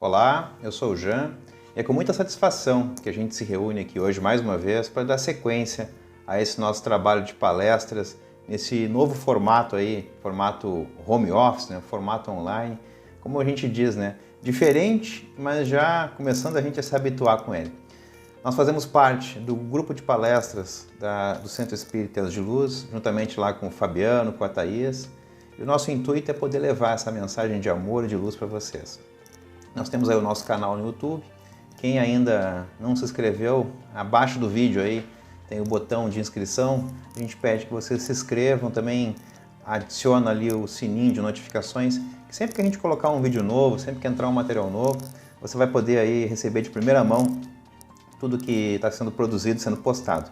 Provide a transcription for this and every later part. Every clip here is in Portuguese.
Olá, eu sou o Jean e é com muita satisfação que a gente se reúne aqui hoje mais uma vez para dar sequência a esse nosso trabalho de palestras nesse novo formato aí, formato home office, né? Formato online, como a gente diz, né? Diferente, mas já começando a gente a se habituar com ele. Nós fazemos parte do grupo de palestras do Centro Espírita Telos de Luz, juntamente lá com o Fabiano, com a Thaís, e o nosso intuito é poder levar essa mensagem de amor e de luz para vocês. Nós temos aí o nosso canal no YouTube. Quem ainda não se inscreveu, abaixo do vídeo aí tem o botão de inscrição. A gente pede que vocês se inscrevam, também adiciona ali o sininho de notificações, que sempre que a gente colocar um vídeo novo, sempre que entrar um material novo, você vai poder aí receber de primeira mão tudo que está sendo produzido, sendo postado.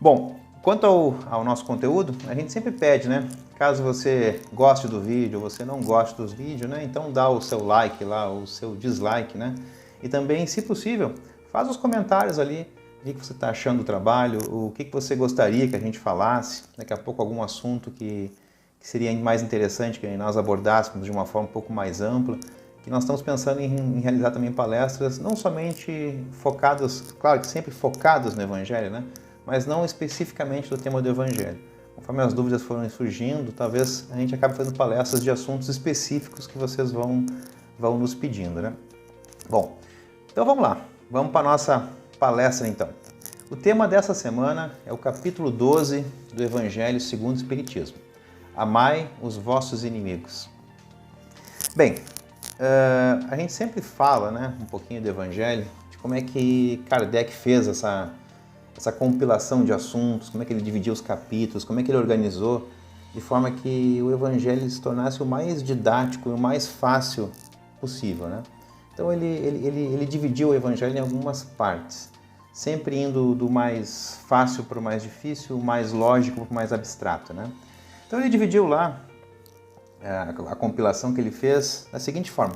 Bom, quanto ao nosso conteúdo, a gente sempre pede, né? Caso você goste do vídeo ou você não goste dos vídeos, né? Então dá o seu like lá, o seu dislike, né? E também, se possível, faz os comentários ali, o que você está achando do trabalho, o que você gostaria que a gente falasse, daqui a pouco algum assunto que seria mais interessante que nós abordássemos de uma forma um pouco mais ampla, que nós estamos pensando em realizar também palestras, não somente focadas, claro que sempre focadas no Evangelho, né? Mas não especificamente do tema do Evangelho. Conforme as dúvidas foram surgindo, talvez a gente acabe fazendo palestras de assuntos específicos que vocês vão nos pedindo, né? Bom, então vamos lá, vamos para a nossa palestra então. O tema dessa semana é o capítulo 12 do Evangelho segundo o Espiritismo. Amai os vossos inimigos. Bem, a gente sempre fala, né, um pouquinho do Evangelho, de como é que Kardec fez essa compilação de assuntos, como é que ele dividiu os capítulos, como é que ele organizou, de forma que o Evangelho se tornasse o mais didático e o mais fácil possível, né? Então ele dividiu o Evangelho em algumas partes, sempre indo do mais fácil para o mais difícil, o mais lógico para o mais abstrato, né? Então ele dividiu lá a compilação que ele fez da seguinte forma.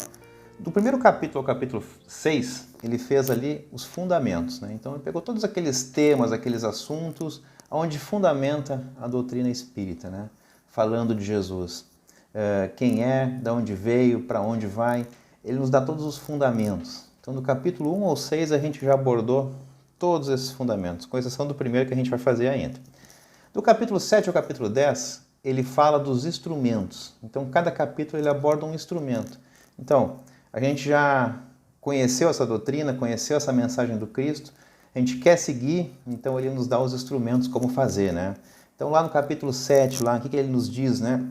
Do primeiro capítulo ao capítulo 6, ele fez ali os fundamentos, né? Então ele pegou todos aqueles temas, aqueles assuntos, onde fundamenta a doutrina espírita, né? Falando de Jesus. Quem é, de onde veio, para onde vai, ele nos dá todos os fundamentos. Então do capítulo 1 ao 6 a gente já abordou todos esses fundamentos, com exceção do primeiro que a gente vai fazer ainda. Do capítulo 7 ao capítulo 10, ele fala dos instrumentos. Então cada capítulo ele aborda um instrumento. Então, a gente já conheceu essa doutrina, conheceu essa mensagem do Cristo, a gente quer seguir, então ele nos dá os instrumentos como fazer, né? Então lá no capítulo 7, lá, o que ele nos diz, né?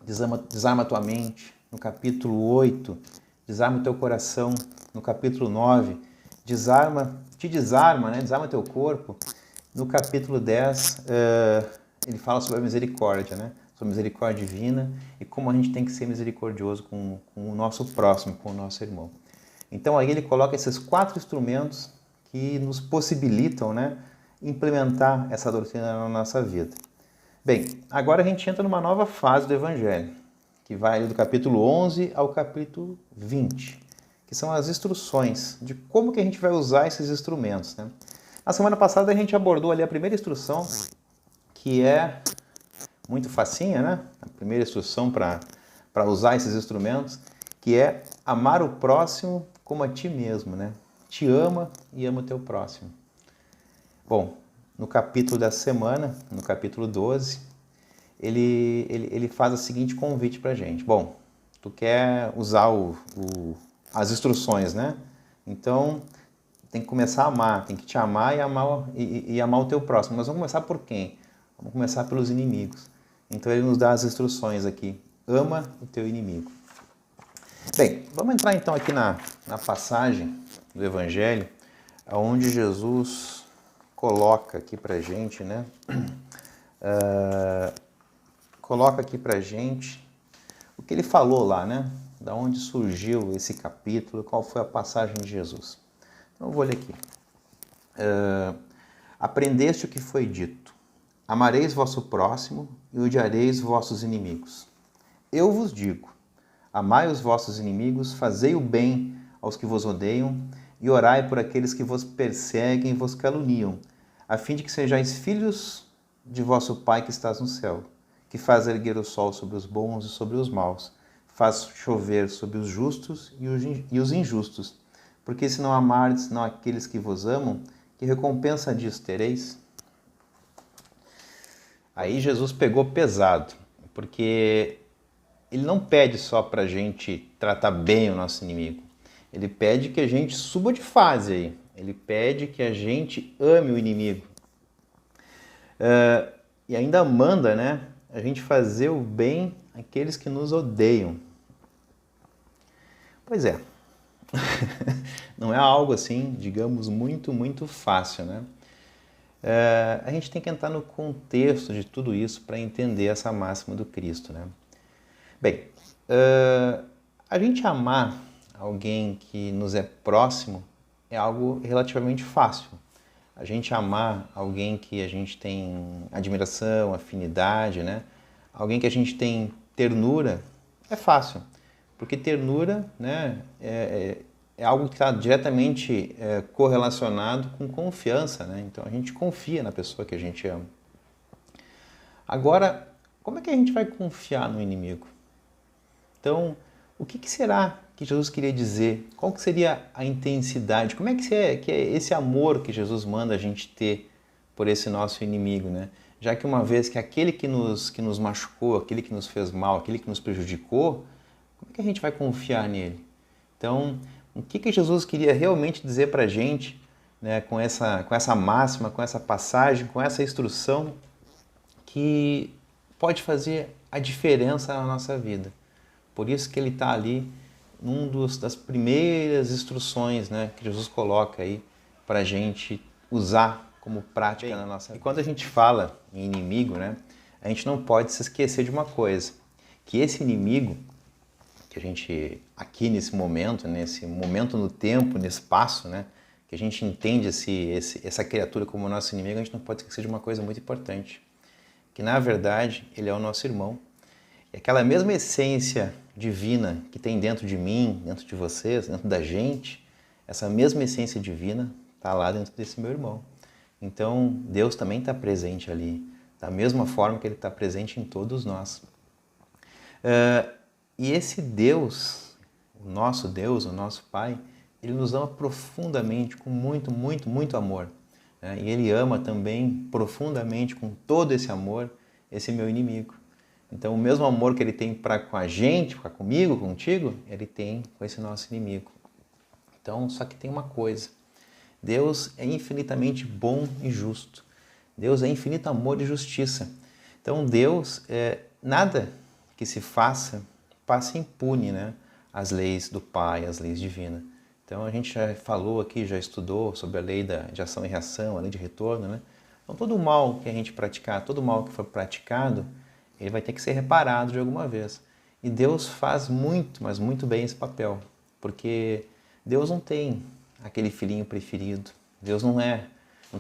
Desarma a tua mente. No capítulo 8, desarma o teu coração. No capítulo 9, te desarma, né? Desarma teu corpo. No capítulo 10, ele fala sobre a misericórdia, né? Sobre a misericórdia divina e como a gente tem que ser misericordioso com o nosso próximo, com o nosso irmão. Então aí ele coloca esses 4 instrumentos que nos possibilitam, né, implementar essa doutrina na nossa vida. Bem, agora a gente entra numa nova fase do Evangelho, que vai do capítulo 11 ao capítulo 20, que são as instruções de como que a gente vai usar esses instrumentos, né? Na semana passada a gente abordou ali a primeira instrução, que é muito facinha, né? A primeira instrução para usar esses instrumentos, que é amar o próximo como a ti mesmo, né? Te ama e ama o teu próximo. Bom, no capítulo da semana, no capítulo 12, ele faz o seguinte convite para a gente. Bom, tu quer usar as instruções, né? Então, tem que começar a amar, tem que te amar e amar o teu próximo. Mas vamos começar por quem? Vamos começar pelos inimigos. Então ele nos dá as instruções aqui. Ama o teu inimigo. Bem, vamos entrar então aqui na passagem do Evangelho, onde Jesus coloca aqui pra gente, né? Coloca aqui pra gente o que ele falou lá, né? Da onde surgiu esse capítulo, qual foi a passagem de Jesus. Então eu vou ler aqui. Aprendeste o que foi dito. Amareis vosso próximo e odiareis vossos inimigos. Eu vos digo, amai os vossos inimigos, fazei o bem aos que vos odeiam e orai por aqueles que vos perseguem e vos caluniam, a fim de que sejais filhos de vosso Pai que estás no céu, que faz erguer o sol sobre os bons e sobre os maus, faz chover sobre os justos e os injustos. Porque se não amardes, não aqueles que vos amam, que recompensa disso tereis? Aí Jesus pegou pesado, porque ele não pede só para a gente tratar bem o nosso inimigo. Ele pede que a gente suba de fase aí. Ele pede que a gente ame o inimigo. E ainda manda, né, a gente fazer o bem àqueles que nos odeiam. Pois é. Não é algo assim, digamos, muito fácil, né? A gente tem que entrar no contexto de tudo isso para entender essa máxima do Cristo, né? Bem, a gente amar alguém que nos é próximo é algo relativamente fácil. A gente amar alguém que a gente tem admiração, afinidade, né? Alguém que a gente tem ternura, é fácil. Porque ternura, né, é algo que está diretamente correlacionado com confiança, né? Então a gente confia na pessoa que a gente ama. Agora, como é que a gente vai confiar no inimigo? Então, o que será que Jesus queria dizer? Qual que seria a intensidade? Como é que é esse amor que Jesus manda a gente ter por esse nosso inimigo, né? Já que uma vez que aquele que nos machucou, aquele que nos fez mal, aquele que nos prejudicou, como é que a gente vai confiar nele? Então, o que Jesus queria realmente dizer para a gente, né, com essa máxima, com essa passagem, com essa instrução que pode fazer a diferença na nossa vida? Por isso que ele está ali das primeiras instruções, né, que Jesus coloca aí para a gente usar como prática na nossa vida. E quando a gente fala em inimigo, né, a gente não pode se esquecer de uma coisa, que esse inimigo que a gente, aqui nesse momento no tempo, no espaço, né, que a gente entende essa criatura como nosso inimigo, a gente não pode esquecer de uma coisa muito importante, que na verdade ele é o nosso irmão. E aquela mesma essência divina que tem dentro de mim, dentro de vocês, dentro da gente, essa mesma essência divina está lá dentro desse meu irmão. Então Deus também está presente ali, da mesma forma que ele está presente em todos nós. E esse Deus, o nosso Pai, ele nos ama profundamente, com muito amor. Né? E ele ama também profundamente, com todo esse amor, esse meu inimigo. Então, o mesmo amor que ele tem para com a gente, para comigo, contigo, ele tem com esse nosso inimigo. Então, só que tem uma coisa. Deus é infinitamente bom e justo. Deus é infinito amor e justiça. Então, Deus, nada que se faça, passa impune, né? As leis do Pai, as leis divinas. Então, a gente já falou aqui, já estudou sobre a lei de ação e reação, a lei de retorno, né? Então, todo o mal que a gente praticar, todo o mal que for praticado, ele vai ter que ser reparado de alguma vez. E Deus faz muito, mas muito bem esse papel. Porque Deus não tem aquele filhinho preferido. Deus não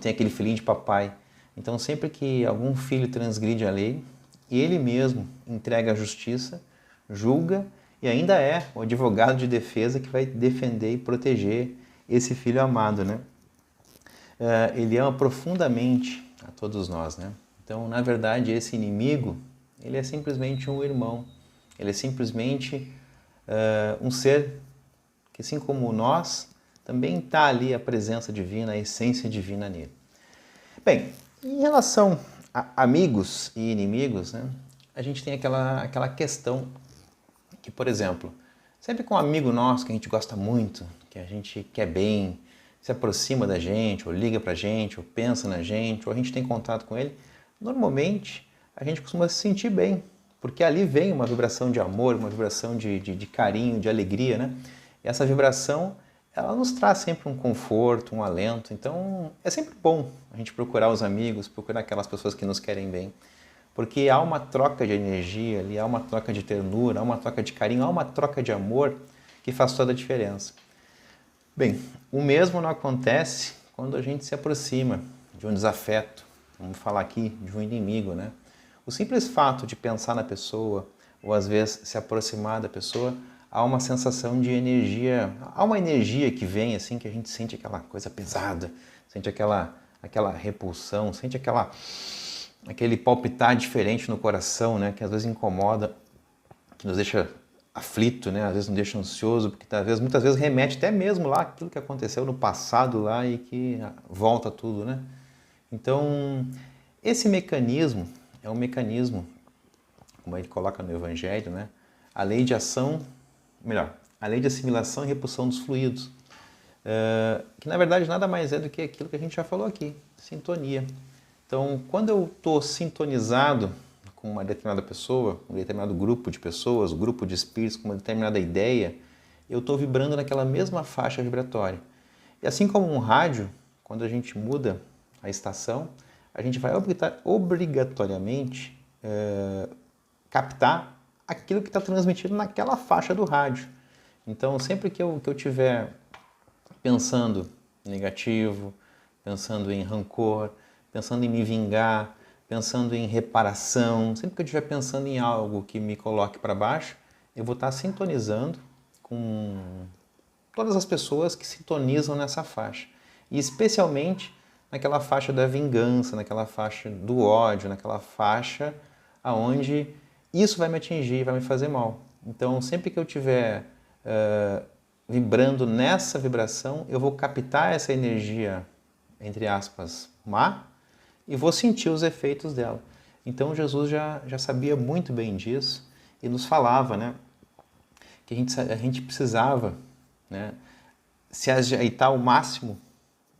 tem aquele filhinho de papai. Então, sempre que algum filho transgride a lei, ele mesmo entrega a justiça, julga e ainda é o advogado de defesa que vai defender e proteger esse filho amado, né? Ele ama profundamente a todos nós, né? Então, na verdade, esse inimigo, ele é simplesmente um irmão. Ele é simplesmente um ser que, assim como nós, também está ali a presença divina, a essência divina nele. Bem, em relação a amigos e inimigos, né, a gente tem aquela questão que, por exemplo, sempre com um amigo nosso que a gente gosta muito, que a gente quer bem, se aproxima da gente, ou liga pra gente, ou pensa na gente, ou a gente tem contato com ele, normalmente a gente costuma se sentir bem, porque ali vem uma vibração de amor, uma vibração de carinho, de alegria, né? E essa vibração, ela nos traz sempre um conforto, um alento. Então, é sempre bom a gente procurar os amigos, procurar aquelas pessoas que nos querem bem. Porque há uma troca de energia ali, há uma troca de ternura, há uma troca de carinho, há uma troca de amor que faz toda a diferença. Bem, o mesmo não acontece quando a gente se aproxima de um desafeto, vamos falar aqui de um inimigo, né? O simples fato de pensar na pessoa, ou às vezes se aproximar da pessoa, há uma sensação de energia, há uma energia que vem assim, que a gente sente aquela coisa pesada, sente aquela repulsão, sente aquele palpitar diferente no coração, né, que às vezes incomoda, que nos deixa aflito, né? Às vezes nos deixa ansioso, porque muitas vezes remete até mesmo lá aquilo que aconteceu no passado lá e que volta tudo, né? Então, esse mecanismo é um mecanismo, como ele coloca no Evangelho, né? A lei de ação, melhor, a lei de assimilação e repulsão dos fluidos, que na verdade nada mais é do que aquilo que a gente já falou aqui, sintonia. Então, quando eu estou sintonizado com uma determinada pessoa, um determinado grupo de pessoas, um grupo de espíritos com uma determinada ideia, eu estou vibrando naquela mesma faixa vibratória. E assim como um rádio, quando a gente muda a estação, a gente vai obrigatoriamente captar aquilo que está transmitido naquela faixa do rádio. Então, sempre que eu estiver pensando negativo, pensando em rancor, pensando em me vingar, pensando em reparação, sempre que eu estiver pensando em algo que me coloque para baixo, eu vou estar sintonizando com todas as pessoas que sintonizam nessa faixa. E especialmente naquela faixa da vingança, naquela faixa do ódio, naquela faixa aonde isso vai me atingir, vai me fazer mal. Então, sempre que eu estiver vibrando nessa vibração, eu vou captar essa energia, entre aspas, má, e vou sentir os efeitos dela. Então Jesus já sabia muito bem disso e nos falava, né, que a gente precisava, né, se ajeitar ao máximo,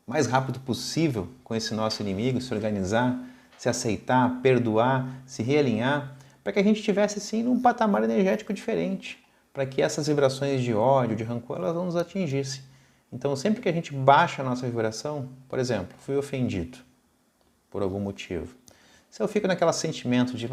mais rápido possível com esse nosso inimigo, se organizar, se aceitar, perdoar, se realinhar, para que a gente estivesse sim num patamar energético diferente, para que essas vibrações de ódio, de rancor, elas não nos atingissem. Então sempre que a gente baixa a nossa vibração, por exemplo, fui ofendido por algum motivo. Se eu fico naquele sentimento de,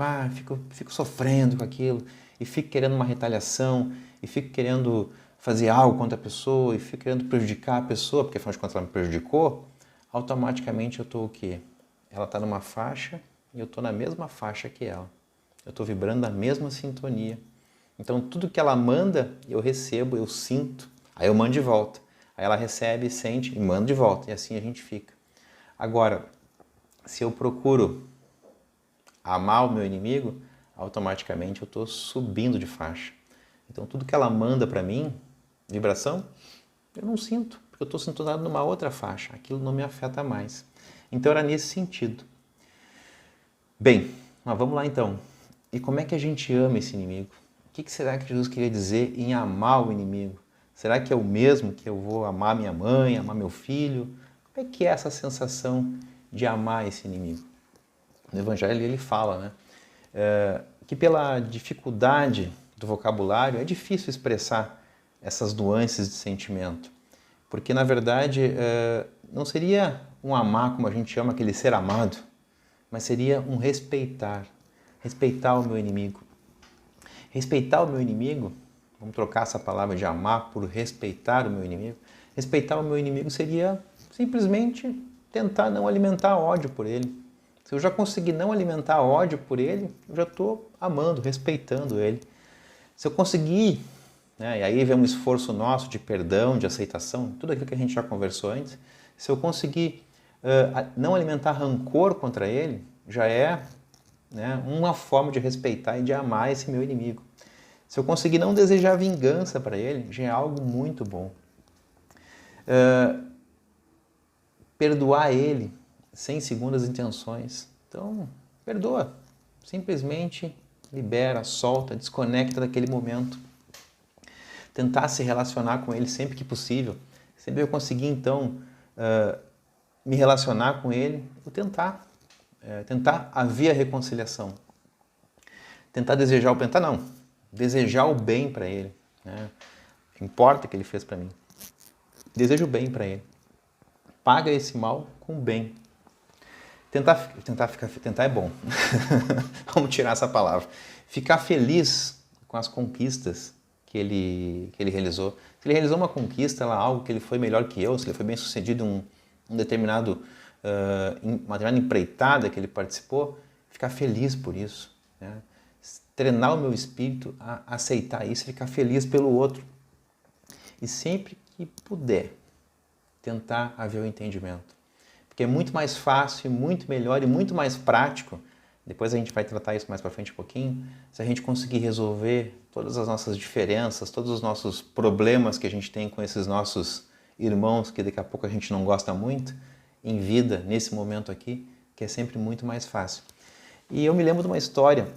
fico sofrendo com aquilo, e fico querendo uma retaliação, e fico querendo fazer algo contra a pessoa, e fico querendo prejudicar a pessoa, porque afinal de contas ela me prejudicou, automaticamente eu estou o quê? Ela está numa faixa e eu estou na mesma faixa que ela. Eu estou vibrando na mesma sintonia. Então tudo que ela manda, eu recebo, eu sinto, aí eu mando de volta. Aí ela recebe, sente e manda de volta, e assim a gente fica. Agora, se eu procuro amar o meu inimigo, automaticamente eu estou subindo de faixa. Então tudo que ela manda para mim, vibração, eu não sinto, porque eu estou sintonizado numa outra faixa, aquilo não me afeta mais. Então era nesse sentido. Bem, mas vamos lá então. E como é que a gente ama esse inimigo? O que será que Jesus queria dizer em amar o inimigo? Será que é o mesmo que eu vou amar minha mãe, amar meu filho? Como é que é essa sensação de amar esse inimigo? No Evangelho ele fala, né, que pela dificuldade do vocabulário é difícil expressar essas nuances de sentimento. Porque, na verdade, não seria um amar como a gente ama aquele ser amado, mas seria um respeitar. Respeitar o meu inimigo. Respeitar o meu inimigo, vamos trocar essa palavra de amar por respeitar o meu inimigo. Respeitar o meu inimigo seria simplesmente tentar não alimentar ódio por ele. Se eu já conseguir não alimentar ódio por ele, eu já estou amando, respeitando ele. Se eu conseguir, né, e aí vem um esforço nosso de perdão, de aceitação, tudo aquilo que a gente já conversou antes, se eu conseguir não alimentar rancor contra ele, já é, né, uma forma de respeitar e de amar esse meu inimigo. Se eu conseguir não desejar vingança para ele, já é algo muito bom. Perdoar ele sem segundas intenções. Então, perdoa. Simplesmente libera, solta, desconecta daquele momento. Tentar se relacionar com ele sempre que possível. Sempre eu conseguir, então, me relacionar com ele, eu tentar. Tentar haver a reconciliação. Tentar desejar o bem. Tentar não. Desejar o bem para ele. Né? Importa o que ele fez para mim. Desejo o bem para ele. Paga esse mal com bem. Tentar é bom. Vamos tirar essa palavra. Ficar feliz com as conquistas que ele realizou. Se ele realizou uma conquista, algo que ele foi melhor que eu, se ele foi bem sucedido em uma determinada empreitada que ele participou, ficar feliz por isso. Né? Treinar o meu espírito a aceitar isso, ficar feliz pelo outro. E sempre que puder, tentar haver o entendimento. Porque é muito mais fácil, muito melhor e muito mais prático depois a gente vai tratar isso mais para frente um pouquinho, se a gente conseguir resolver todas as nossas diferenças, todos os nossos problemas que a gente tem com esses nossos irmãos que daqui a pouco a gente não gosta muito, em vida, nesse momento aqui, que é sempre muito mais fácil. E eu me lembro de uma história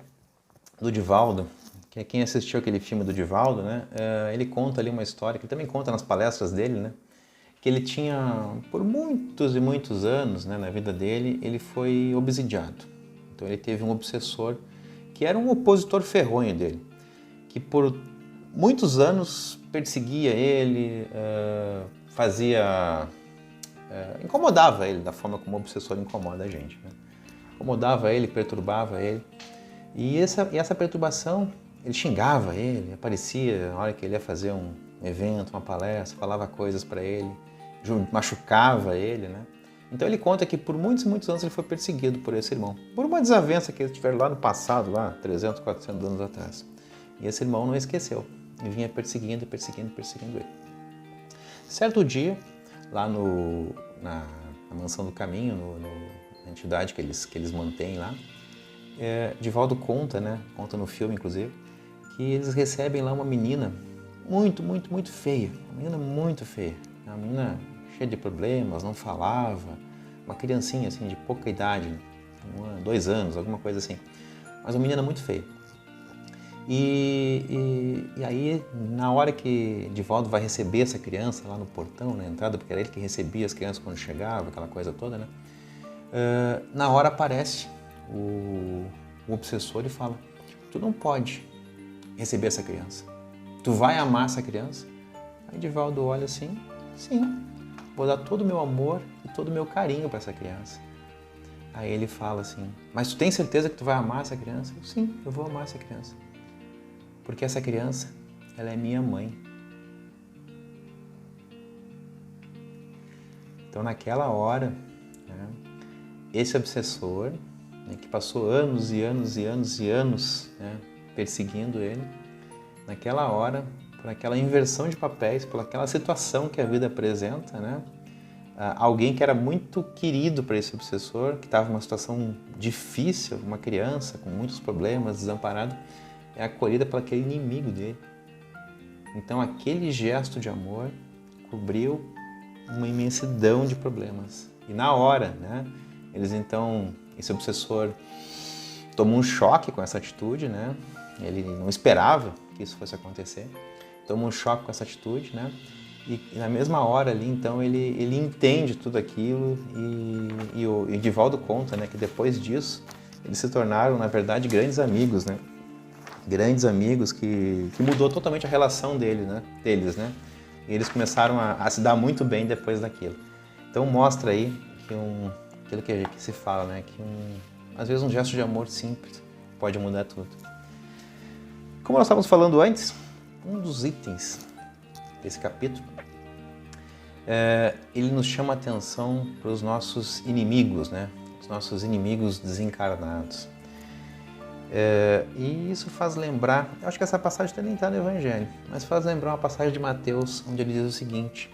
do Divaldo, que é quem assistiu aquele filme do Divaldo, né? Ele conta ali uma história, que ele também conta nas palestras dele, né? Que ele tinha, por muitos e muitos anos, né, na vida dele, ele foi obsidiado. Então ele teve um obsessor que era um opositor ferronho dele, que por muitos anos perseguia ele, incomodava ele da forma como o obsessor incomoda a gente, né? Incomodava ele, perturbava ele. E essa perturbação, ele xingava ele, aparecia na hora que ele ia fazer um evento, uma palestra, falava coisas para ele, machucava ele, né? Então ele conta que por muitos e muitos anos ele foi perseguido por esse irmão, por uma desavença que eles tiveram lá no passado, lá 300, 400 anos atrás. E esse irmão não esqueceu, e vinha perseguindo ele. Certo dia, lá na Mansão do Caminho, na entidade que eles mantêm lá, Divaldo conta, né? Conta no filme, inclusive, que eles recebem lá uma menina muito, muito, muito feia. Uma menina muito feia. Uma menina cheia de problemas, não falava. Uma criancinha, assim, de pouca idade, 2 anos, alguma coisa assim. Mas uma menina muito feia. E aí, na hora que Divaldo vai receber essa criança lá no portão, na entrada, porque era ele que recebia as crianças quando chegava, aquela coisa toda, né? Na hora aparece o obsessor e fala: tu não pode receber essa criança, tu vai amar essa criança? Aí Divaldo olha assim: sim, vou dar todo o meu amor e todo o meu carinho para essa criança. Aí ele fala assim: mas tu tem certeza que tu vai amar essa criança? Sim, eu vou amar essa criança, porque essa criança, ela é minha mãe. Então naquela hora, né, esse obsessor, que passou anos e anos e anos e anos, né, perseguindo ele, naquela hora, por aquela inversão de papéis, por aquela situação que a vida apresenta, né, alguém que era muito querido para esse obsessor, que estava numa situação difícil, uma criança com muitos problemas, desamparada, é acolhida por aquele inimigo dele. Então aquele gesto de amor cobriu uma imensidão de problemas. E na hora, né, esse obsessor tomou um choque com essa atitude, né? Ele não esperava que isso fosse acontecer. Tomou um choque com essa atitude, né? E na mesma hora ali, então, ele entende tudo aquilo e o Divaldo conta, né, que depois disso eles se tornaram, na verdade, grandes amigos, né? Grandes amigos que mudou totalmente a relação deles, né? E eles começaram a se dar muito bem depois daquilo. Então mostra aí que aquilo que se fala, né? Que às vezes um gesto de amor simples pode mudar tudo. Como nós estávamos falando antes, um dos itens desse capítulo, ele nos chama a atenção para os nossos inimigos, né? Os nossos inimigos desencarnados. E isso faz lembrar, eu acho que essa passagem nem está no Evangelho, mas faz lembrar uma passagem de Mateus, onde ele diz o seguinte: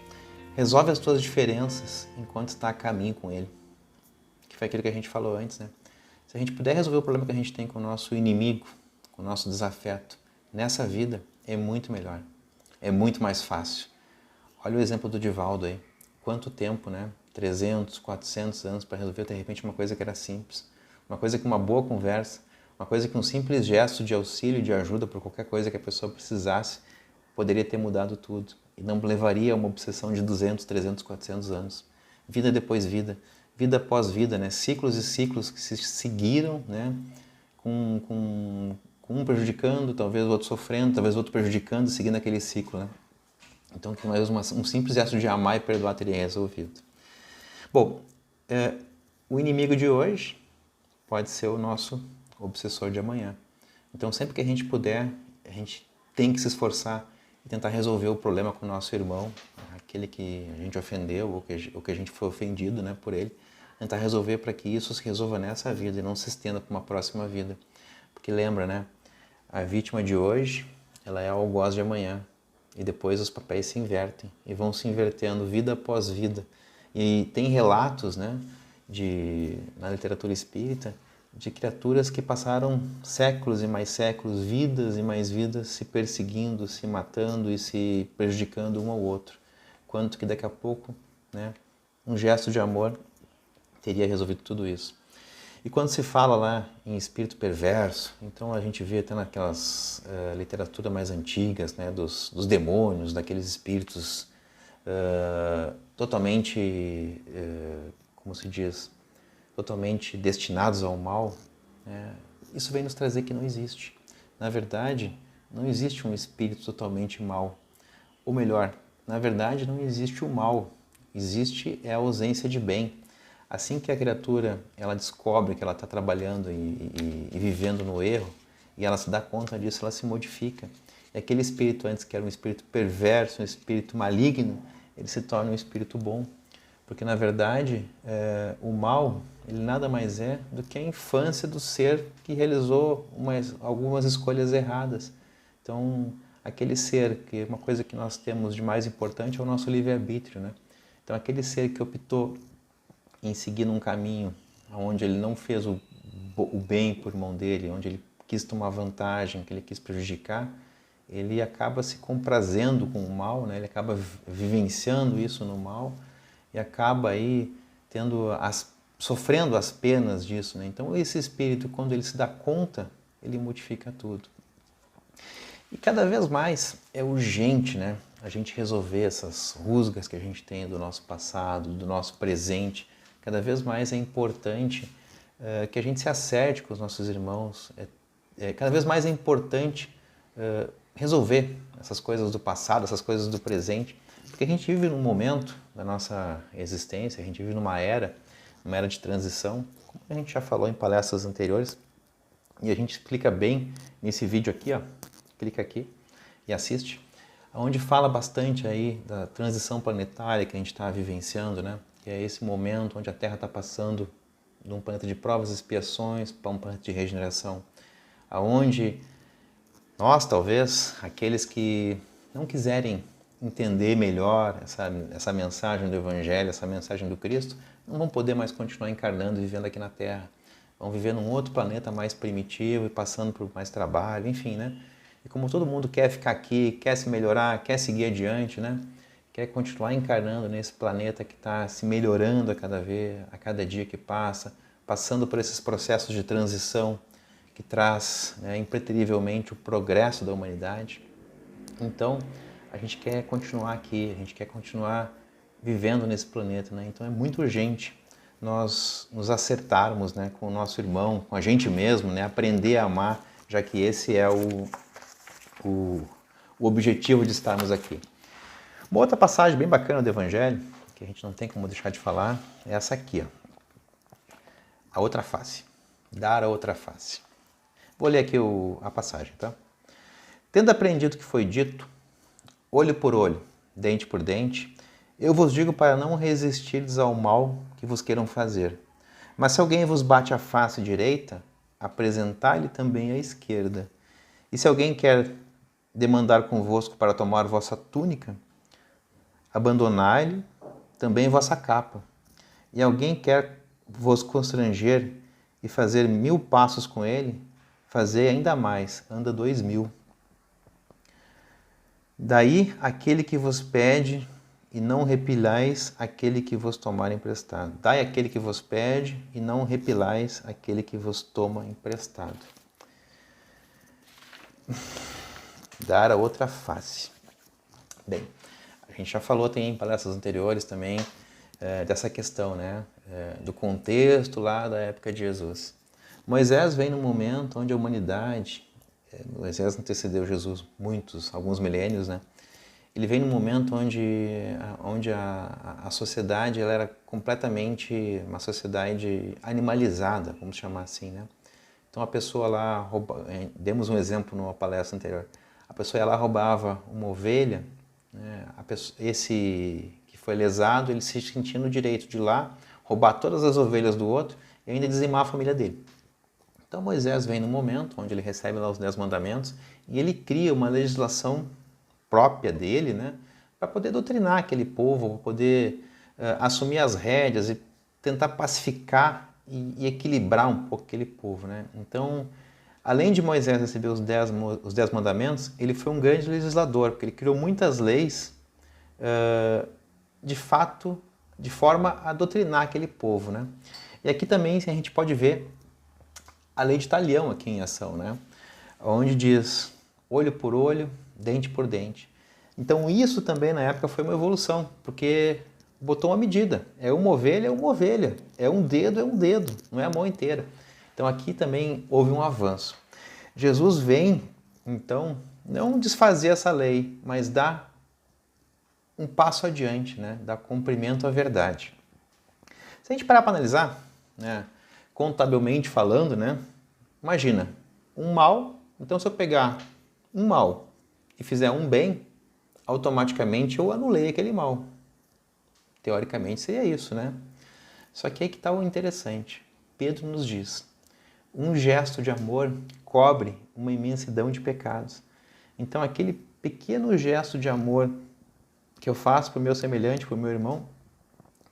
resolve as tuas diferenças enquanto está a caminho com ele. Que foi aquilo que a gente falou antes, né? Se a gente puder resolver o problema que a gente tem com o nosso inimigo, com o nosso desafeto, nessa vida, é muito melhor, é muito mais fácil. Olha o exemplo do Divaldo aí. Quanto tempo, né? 300, 400 anos para resolver, de repente, uma coisa que era simples. Uma coisa que uma boa conversa, uma coisa que um simples gesto de auxílio, de ajuda por qualquer coisa que a pessoa precisasse, poderia ter mudado tudo. E não levaria a uma obsessão de 200, 300, 400 anos. Vida depois vida, vida após vida, né? Ciclos e ciclos que se seguiram, né? Com um prejudicando, talvez o outro sofrendo, talvez o outro prejudicando, seguindo aquele ciclo, né? Então, que um simples gesto de amar e perdoar teria resolvido. Bom, o inimigo de hoje pode ser o nosso obsessor de amanhã. Então, sempre que a gente puder, a gente tem que se esforçar e tentar resolver o problema com o nosso irmão, aquele que a gente ofendeu ou que a gente foi ofendido, né, por ele, tentar resolver para que isso se resolva nessa vida e não se estenda para uma próxima vida. Porque lembra, né, a vítima de hoje, ela é o algoz de amanhã. E depois os papéis se invertem e vão se invertendo vida após vida. E tem relatos, né, na literatura espírita de criaturas que passaram séculos e mais séculos, vidas e mais vidas, se perseguindo, se matando e se prejudicando um ao outro. Quanto que daqui a pouco, né, um gesto de amor teria resolvido tudo isso. E quando se fala lá em espírito perverso, então a gente vê até naquelas literatura mais antigas, né, dos demônios, daqueles espíritos totalmente, como se diz, totalmente destinados ao mal, né? Isso vem nos trazer que não existe. Na verdade, não existe um espírito totalmente mau. Ou melhor, na verdade não existe o mal, existe a ausência de bem. Assim que a criatura ela descobre que ela está trabalhando e vivendo no erro, e ela se dá conta disso, ela se modifica. E aquele espírito antes que era um espírito perverso, um espírito maligno, ele se torna um espírito bom. Porque, na verdade, o mal, ele nada mais é do que a infância do ser que realizou algumas escolhas erradas. Então, aquele ser, que é uma coisa que nós temos de mais importante, é o nosso livre-arbítrio, né? Então, aquele ser que optou em seguir num caminho onde ele não fez o bem por mão dele, onde ele quis tomar vantagem, que ele quis prejudicar, ele acaba se comprazendo com o mal, né? Ele acaba vivenciando isso no mal, e acaba aí sofrendo as penas disso, né? Então esse espírito, quando ele se dá conta, ele modifica tudo. E cada vez mais é urgente, né, a gente resolver essas rusgas que a gente tem do nosso passado, do nosso presente. Cada vez mais é importante que a gente se acerte com os nossos irmãos. Cada vez mais é importante resolver essas coisas do passado, essas coisas do presente, porque a gente vive num momento da nossa existência, a gente vive numa era de transição, como a gente já falou em palestras anteriores, e a gente explica bem nesse vídeo aqui, ó, clica aqui e assiste, onde fala bastante aí da transição planetária que a gente está vivenciando, né? Que é esse momento onde a Terra está passando de um planeta de provas e expiações para um planeta de regeneração, aonde nós, talvez, aqueles que não quiserem entender melhor essa mensagem do Evangelho, essa mensagem do Cristo, não vão poder mais continuar encarnando e vivendo aqui na Terra. Vão viver num outro planeta mais primitivo e passando por mais trabalho, enfim, né? E como todo mundo quer ficar aqui, quer se melhorar, quer seguir adiante, né? Quer continuar encarnando nesse planeta que está se melhorando a cada dia que passa, passando por esses processos de transição que traz, né, impreterivelmente o progresso da humanidade. Então, a gente quer continuar aqui, a gente quer continuar vivendo nesse planeta, né? Então é muito urgente nós nos acertarmos, né, com o nosso irmão, com a gente mesmo, né, aprender a amar, já que esse é o objetivo de estarmos aqui. Uma outra passagem bem bacana do Evangelho, que a gente não tem como deixar de falar, é essa aqui, ó. A outra face. Dar a outra face. Vou ler aqui a passagem, tá? Tendo aprendido o que foi dito, olho por olho, dente por dente, eu vos digo para não resistirdes ao mal que vos queiram fazer. Mas se alguém vos bate a face direita, apresentai-lhe também a esquerda. E se alguém quer demandar convosco para tomar vossa túnica, abandonai-lhe também vossa capa. E alguém quer vos constranger e fazer 1000 passos com ele, fazei ainda mais, anda 2000. Daí aquele que vos pede, e não repilais aquele que vos tomar emprestado. Dai aquele que vos pede, e não repilais aquele que vos toma emprestado. Dar a outra face. Bem, a gente já falou em palestras anteriores também dessa questão, né? Do contexto lá da época de Jesus. Moisés vem num momento onde a humanidade, Moisés antecedeu Jesus alguns milênios, né? Ele vem num momento onde a sociedade ela era completamente uma sociedade animalizada, vamos chamar assim, né? Então a pessoa lá, demos um exemplo numa palestra anterior, a pessoa ia lá roubava uma ovelha, né? Esse que foi lesado, ele se sentia no direito de ir lá, roubar todas as ovelhas do outro e ainda dizimar a família dele. Então Moisés vem num momento onde ele recebe lá os 10 mandamentos e ele cria uma legislação própria dele, né, para poder doutrinar aquele povo, para poder assumir as rédeas e tentar pacificar e equilibrar um pouco aquele povo, né? Então, além de Moisés receber os 10 mandamentos, ele foi um grande legislador, porque ele criou muitas leis, de fato, de forma a doutrinar aquele povo, né? E aqui também a gente pode ver a lei de Talião aqui em ação, né? Onde diz olho por olho, dente por dente. Então isso também na época foi uma evolução, porque botou uma medida. É uma ovelha, é um dedo, não é a mão inteira. Então aqui também houve um avanço. Jesus vem, então, não desfazer essa lei, mas dar um passo adiante, né? Dar cumprimento à verdade. Se a gente parar para analisar, né, contabilmente falando, né, imagina, um mal, então se eu pegar um mal e fizer um bem, automaticamente eu anulei aquele mal. Teoricamente seria isso, né? Só que aí que está o interessante. Pedro nos diz, um gesto de amor cobre uma imensidão de pecados. Então aquele pequeno gesto de amor que eu faço para o meu semelhante, para o meu irmão,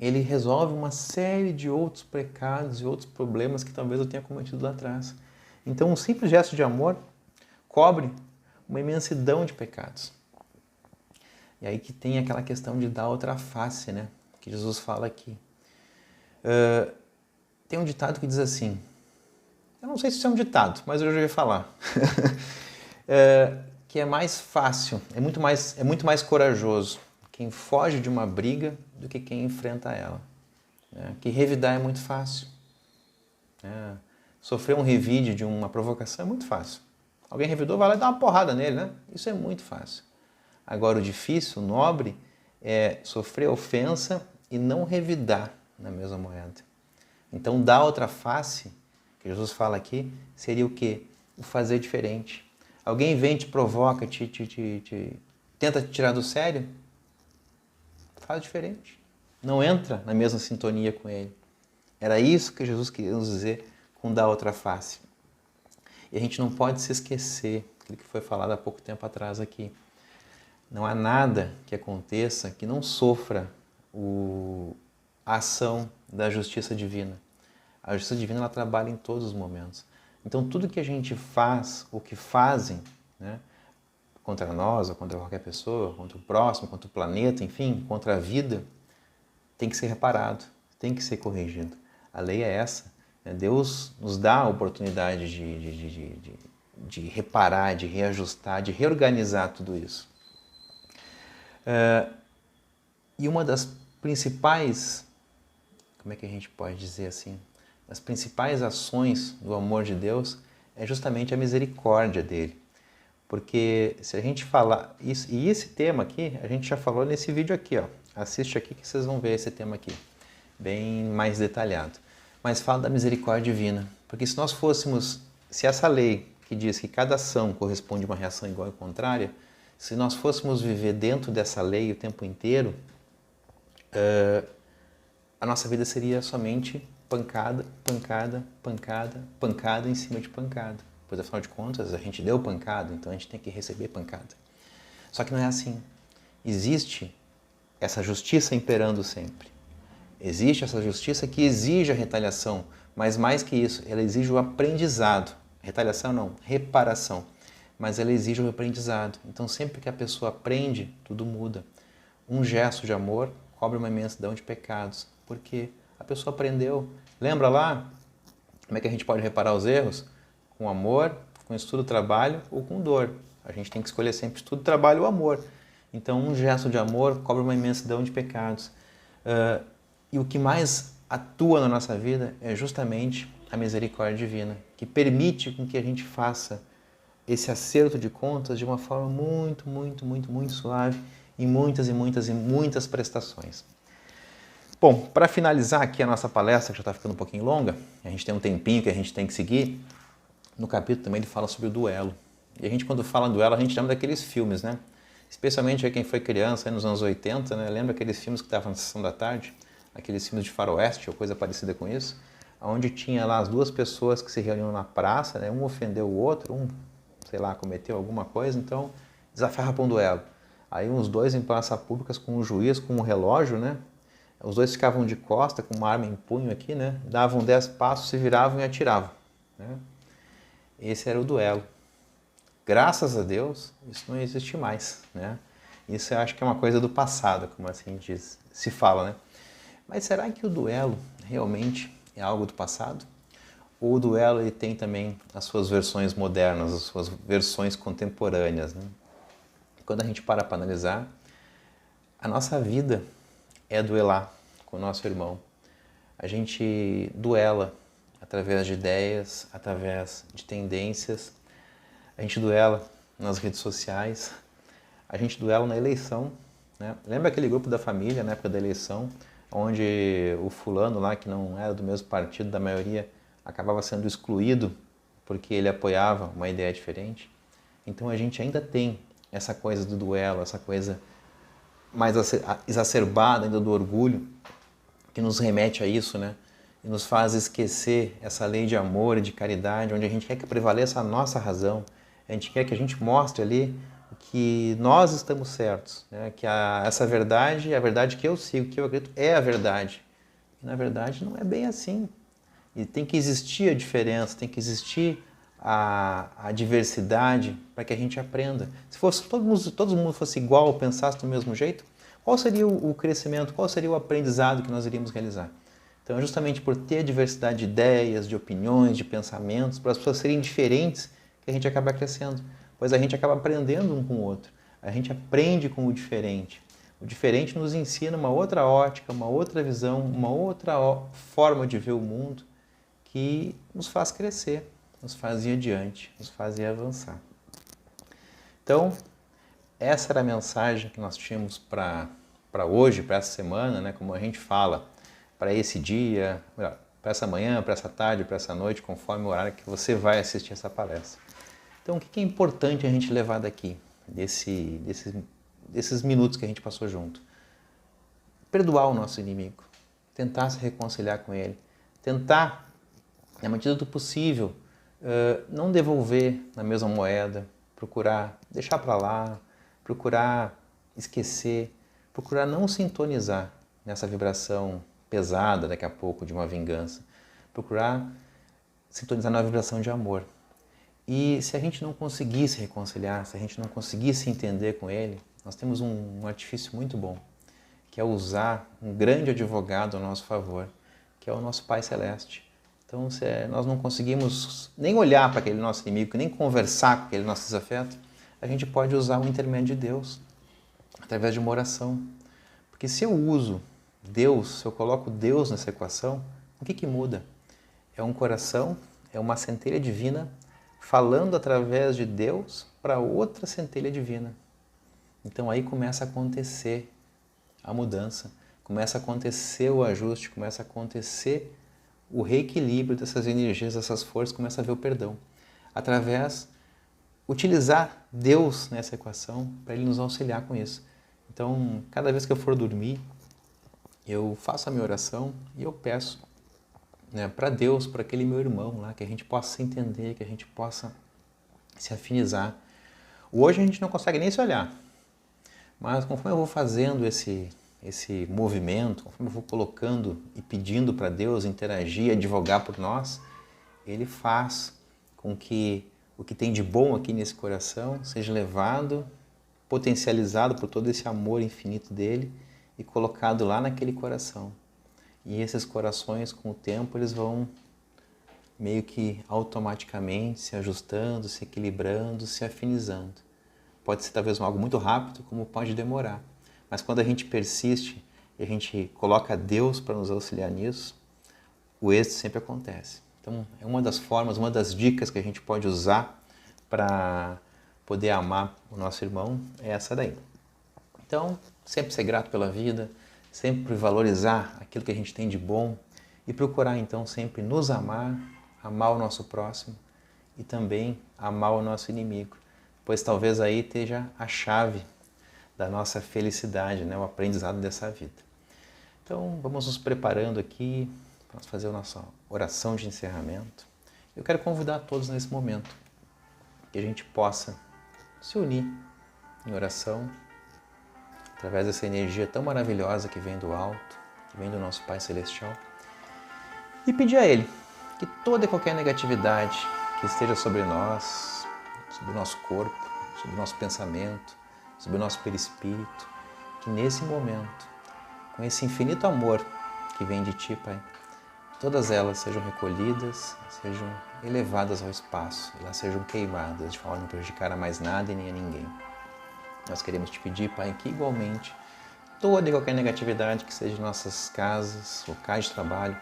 ele resolve uma série de outros pecados e outros problemas que talvez eu tenha cometido lá atrás. Então um simples gesto de amor cobre uma imensidão de pecados. E aí que tem aquela questão de dar outra face, né? Que Jesus fala aqui. Tem um ditado que diz assim, eu não sei se isso é um ditado, mas eu já ouvi falar, que é mais fácil, é muito mais corajoso quem foge de uma briga do que quem enfrenta ela. Né? Que revidar é muito fácil. Né? Sofrer um revide de uma provocação é muito fácil. Alguém revidou, vai lá e dá uma porrada nele, né? Isso é muito fácil. Agora o difícil, o nobre, é sofrer ofensa e não revidar na mesma moeda. Então dar outra face, que Jesus fala aqui, seria o quê? O fazer diferente. Alguém vem, te provoca, tenta te tirar do sério, faz diferente. Não entra na mesma sintonia com ele. Era isso que Jesus queria nos dizer com dar outra face. E a gente não pode se esquecer aquilo que foi falado há pouco tempo atrás aqui. Não há nada que aconteça que não sofra a ação da justiça divina. A justiça divina ela trabalha em todos os momentos. Então tudo que a gente faz, o que fazem, né, contra nós, ou contra qualquer pessoa, contra o próximo, contra o planeta, enfim, contra a vida, tem que ser reparado, tem que ser corrigido. A lei é essa. Né? Deus nos dá a oportunidade de reparar, de reajustar, de reorganizar tudo isso. E uma das principais, como é que a gente pode dizer assim, as principais ações do amor de Deus é justamente a misericórdia dele. Porque se a gente falar isso, e esse tema aqui, a gente já falou nesse vídeo aqui, ó. Assiste aqui que vocês vão ver esse tema aqui, bem mais detalhado. Mas fala da misericórdia divina, porque se essa lei que diz que cada ação corresponde a uma reação igual e contrária, se nós fôssemos viver dentro dessa lei o tempo inteiro, a nossa vida seria somente pancada, pancada, pancada, pancada em cima de pancada. Pois afinal de contas, a gente deu pancada, então a gente tem que receber pancada. Só que não é assim. Existe essa justiça imperando sempre. Existe essa justiça que exige a retaliação, mas mais que isso, ela exige o aprendizado. Retaliação não, reparação. Mas ela exige o aprendizado. Então sempre que a pessoa aprende, tudo muda. Um gesto de amor cobre uma imensidão de pecados, porque a pessoa aprendeu. Lembra lá como é que a gente pode reparar os erros? Com amor, com estudo, trabalho ou com dor. A gente tem que escolher sempre estudo, trabalho ou amor. Então um gesto de amor cobre uma imensidão de pecados. E o que mais atua na nossa vida é justamente a misericórdia divina, que permite com que a gente faça esse acerto de contas de uma forma muito, muito, muito, muito suave em muitas e muitas e muitas prestações. Bom, para finalizar aqui a nossa palestra, que já está ficando um pouquinho longa, a gente tem um tempinho que a gente tem que seguir, no capítulo também ele fala sobre o duelo. E a gente quando fala duelo, a gente lembra daqueles filmes, né? Especialmente quem foi criança nos anos 80, né? Lembra aqueles filmes que estavam na sessão da tarde? Aqueles filmes de faroeste ou coisa parecida com isso? Onde tinha lá as duas pessoas que se reuniam na praça, né? Um ofendeu o outro, sei lá, cometeu alguma coisa, então desafiava para um duelo. Aí uns dois em praça públicas com um juiz, com um relógio, né? Os dois ficavam de costa com uma arma em punho aqui, né? Davam 10 passos, se viravam e atiravam, né? Esse era o duelo. Graças a Deus, isso não existe mais, né? Isso eu acho que é uma coisa do passado, como assim se fala, né? Mas será que o duelo realmente é algo do passado? Ou o duelo ele tem também as suas versões modernas, as suas versões contemporâneas, né? Quando a gente para analisar, a nossa vida é duelar com o nosso irmão. A gente duela através de ideias, através de tendências, a gente duela nas redes sociais, a gente duela na eleição, né? Lembra aquele grupo da família na época da eleição, onde o fulano lá, que não era do mesmo partido da maioria, acabava sendo excluído porque ele apoiava uma ideia diferente? Então a gente ainda tem essa coisa do duelo, essa coisa mais exacerbada ainda do orgulho, que nos remete a isso, né? E nos faz esquecer essa lei de amor e de caridade, onde a gente quer que prevaleça a nossa razão, a gente quer que a gente mostre ali que nós estamos certos, né? Que essa verdade, a verdade que eu sigo, que eu acredito, é a verdade. E na verdade não é bem assim. E tem que existir a diferença, tem que existir a diversidade para que a gente aprenda. Se fosse todo mundo fosse igual, pensasse do mesmo jeito, qual seria o crescimento, qual seria o aprendizado que nós iríamos realizar? Então, justamente por ter diversidade de ideias, de opiniões, de pensamentos, para as pessoas serem diferentes, que a gente acaba crescendo. Pois a gente acaba aprendendo um com o outro. A gente aprende com o diferente. O diferente nos ensina uma outra ótica, uma outra visão, uma outra forma de ver o mundo que nos faz crescer, nos faz ir adiante, nos faz ir avançar. Então, essa era a mensagem que nós tínhamos para hoje, para essa semana, né? Como a gente fala, para esse dia, para essa manhã, para essa tarde, para essa noite, conforme o horário que você vai assistir essa palestra. Então, o que é importante a gente levar daqui, desses minutos que a gente passou junto? Perdoar o nosso inimigo, tentar se reconciliar com ele, tentar, na medida do possível, não devolver na mesma moeda, procurar deixar para lá, procurar esquecer, procurar não sintonizar nessa vibração pesada daqui a pouco de uma vingança, procurar sintonizar na vibração de amor. E se a gente não conseguir se reconciliar, se a gente não conseguir se entender com ele, nós temos um artifício muito bom, que é usar um grande advogado a nosso favor, que é o nosso Pai Celeste. Então, se nós não conseguimos nem olhar para aquele nosso inimigo, nem conversar com aquele nosso desafeto, a gente pode usar o intermédio de Deus, através de uma oração. Porque se eu uso Deus, se eu coloco Deus nessa equação, o que muda? É um coração, é uma centelha divina falando através de Deus para outra centelha divina. Então aí começa a acontecer a mudança, começa a acontecer o ajuste, começa a acontecer o reequilíbrio dessas energias, dessas forças, começa a ver o perdão. Utilizar Deus nessa equação para Ele nos auxiliar com isso. Então, cada vez que eu for dormir, eu faço a minha oração e eu peço, né, para Deus, para aquele meu irmão lá, que a gente possa se entender, que a gente possa se afinizar. Hoje a gente não consegue nem se olhar, mas conforme eu vou fazendo esse movimento, conforme eu vou colocando e pedindo para Deus interagir, advogar por nós, Ele faz com que o que tem de bom aqui nesse coração seja levado, potencializado por todo esse amor infinito dele e colocado lá naquele coração. E esses corações, com o tempo, eles vão meio que automaticamente se ajustando, se equilibrando, se afinizando. Pode ser talvez algo muito rápido, como pode demorar. Mas quando a gente persiste e a gente coloca Deus para nos auxiliar nisso, o êxito sempre acontece. Então, é uma das formas, uma das dicas que a gente pode usar para poder amar o nosso irmão, é essa daí. Então, sempre ser grato pela vida, sempre valorizar aquilo que a gente tem de bom e procurar, então, sempre nos amar, amar o nosso próximo e também amar o nosso inimigo, pois talvez aí esteja a chave da nossa felicidade, né? O aprendizado dessa vida. Então, vamos nos preparando aqui para fazer a nossa oração de encerramento. Eu quero convidar todos nesse momento que a gente possa se unir em oração, através dessa energia tão maravilhosa que vem do alto, que vem do nosso Pai Celestial, e pedir a Ele que toda e qualquer negatividade que esteja sobre nós, sobre o nosso corpo, sobre o nosso pensamento, sobre o nosso perispírito, que nesse momento, com esse infinito amor que vem de Ti, Pai, todas elas sejam recolhidas, sejam elevadas ao espaço, elas sejam queimadas de forma a não prejudicar a mais nada e nem a ninguém. Nós queremos Te pedir, Pai, que igualmente toda e qualquer negatividade que seja em nossas casas, locais de trabalho,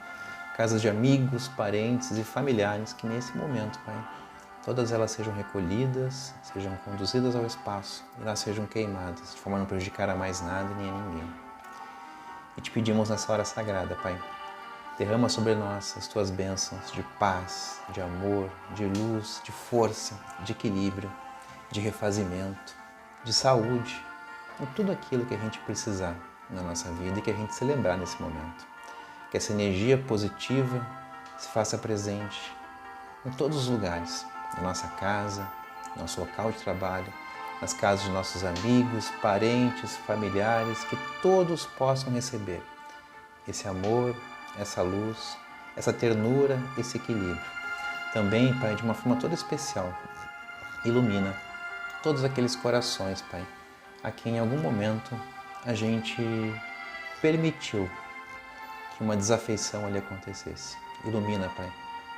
casas de amigos, parentes e familiares, que nesse momento, Pai, todas elas sejam recolhidas, sejam conduzidas ao espaço e elas sejam queimadas, de forma a não prejudicar a mais nada e nem a ninguém. E Te pedimos nessa hora sagrada, Pai, derrama sobre nós as Tuas bênçãos de paz, de amor, de luz, de força, de equilíbrio, de refazimento, de saúde, em tudo aquilo que a gente precisar na nossa vida e que a gente se lembrar nesse momento. Que essa energia positiva se faça presente em todos os lugares, na nossa casa, no nosso local de trabalho, nas casas de nossos amigos, parentes, familiares, que todos possam receber esse amor, essa luz, essa ternura, esse equilíbrio. Também, Pai, de uma forma toda especial, ilumina todos aqueles corações, Pai, a quem em algum momento a gente permitiu que uma desafeição ali acontecesse. Ilumina, Pai,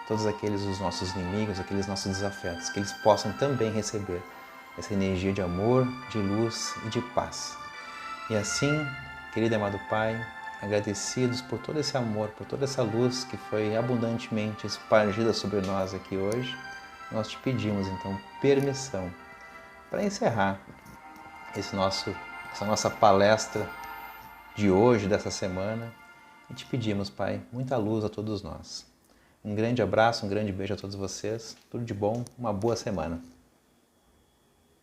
todos aqueles os nossos inimigos, aqueles nossos desafetos, que eles possam também receber essa energia de amor, de luz e de paz. E assim, querido e amado Pai, agradecidos por todo esse amor, por toda essa luz que foi abundantemente espargida sobre nós aqui hoje, nós Te pedimos então permissão para encerrar essa nossa palestra de hoje, dessa semana, e Te pedimos, Pai, muita luz a todos nós. Um grande abraço, um grande beijo a todos vocês, tudo de bom, uma boa semana.